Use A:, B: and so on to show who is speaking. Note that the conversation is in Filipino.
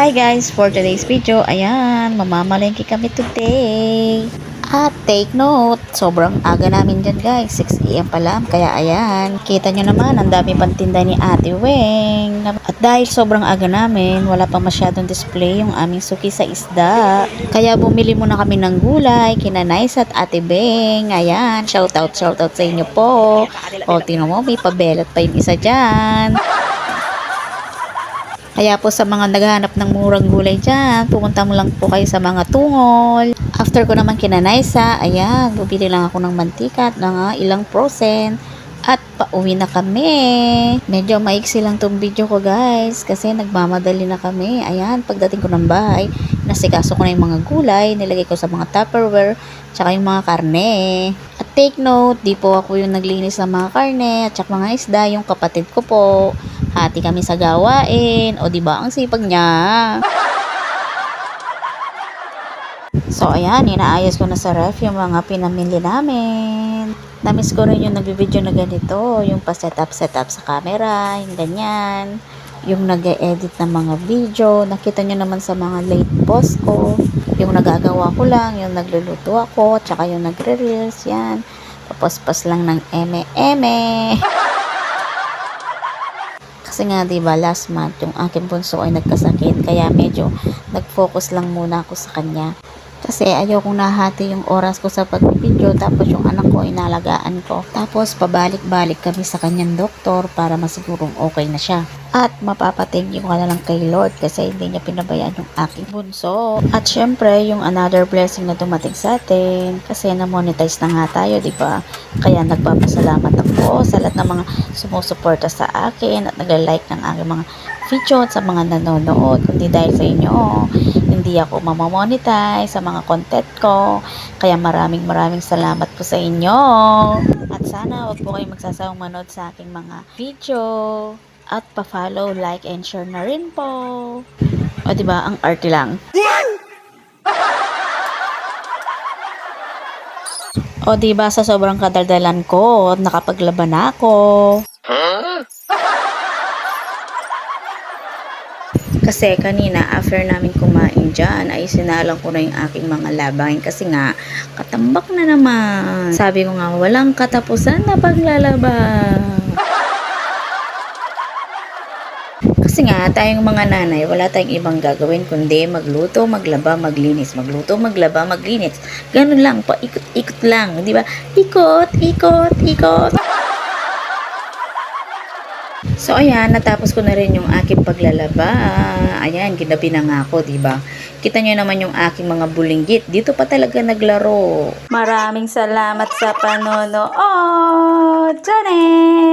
A: Hi guys, for today's video, ayan, mamamalengke kami today. At take note, sobrang aga namin dyan guys, 6 AM pa lang. Kaya ayan, kita nyo naman, ang dami pang tinda ni Ate Weng. At dahil sobrang aga namin, wala pang masyadong display yung aming suki sa isda. Kaya bumili muna kami ng gulay, kina Nice at Ate Beng. Ayan, shout out sa inyo po. O, tingnan mo, may pabelot pa yung isa dyan. Kaya po sa mga naghahanap ng murang gulay dyan, pumunta mo lang po kayo sa mga tungol. After ko naman kinanaysa, ayan, bubili lang ako ng mantika at ng ilang frozen. At pauwi na kami. Medyo maiksi lang tong video ko guys, kasi nagmamadali na kami. Ayan, pagdating ko ng bahay, nasikaso ko na yung mga gulay, nilagay ko sa mga Tupperware, tsaka yung mga karne. At take note, di po ako yung naglinis ng mga karne at tsaka mga isda, yung kapatid ko po. Hati kami sa gawain. O diba ang sipag niya. So ayan, inaayos ko na sa ref yung mga pinamili namin. Namiss ko rin yung nag-video na ganito. Yung pa-setup sa camera. Yung ganyan. Yung nag-edit ng mga video. Nakita nyo naman sa mga late post ko. Yung nagagawa ko lang. Yung nagluluto ako. Tsaka yung nagre-reels. Yan. Tapos lang ng eme-eme. Kasi nga, diba, last month, yung aking bunso ay nagkasakit. Kaya medyo nag-focus lang muna ako sa kanya. Kasi ayokong nahati yung oras ko sa pag-video. Tapos yung anak ko, inalagaan ko. Tapos pabalik-balik kami sa kanyang doktor para masigurong okay na siya. At mapapathank you ko na lang kay Lord kasi hindi niya pinabayaan yung aking bunso. At syempre, yung another blessing na dumating sa atin kasi na-monetize na nga tayo, di ba? Kaya nagpapasalamat ako sa lahat ng mga sumusuporta sa akin at nagla-like ng aking mga video at sa mga nanonood. Kundi dahil sa inyo, hindi ako mamamonetize sa mga content ko. Kaya maraming salamat po sa inyo. At sana wag po kayong magsasawang manood sa aking mga video. At pa-follow, like, and share na rin po. O diba, ang arte lang. O diba, sa sobrang kadaldalan ko, nakapaglaban na ako. Kasi kanina, after namin kumain dyan, ay sinalang ko na yung aking mga labahin. Kasi nga, katambak na naman. Sabi ko nga, walang katapusan na paglalaban. Kasi nga, tayong mga nanay, wala tayong ibang gagawin kundi magluto, maglaba, maglinis. Magluto, maglaba, maglinis. Ganun lang, paikot-ikot lang, di ba? Ikot, ikot, ikot. So, ayan, natapos ko na rin yung aking paglalaba. Ayan, ginabi na nga ako, di ba? Kita nyo naman yung aking mga bulinggit. Dito pa talaga naglaro. Maraming salamat sa panonood. Oh, Johnny!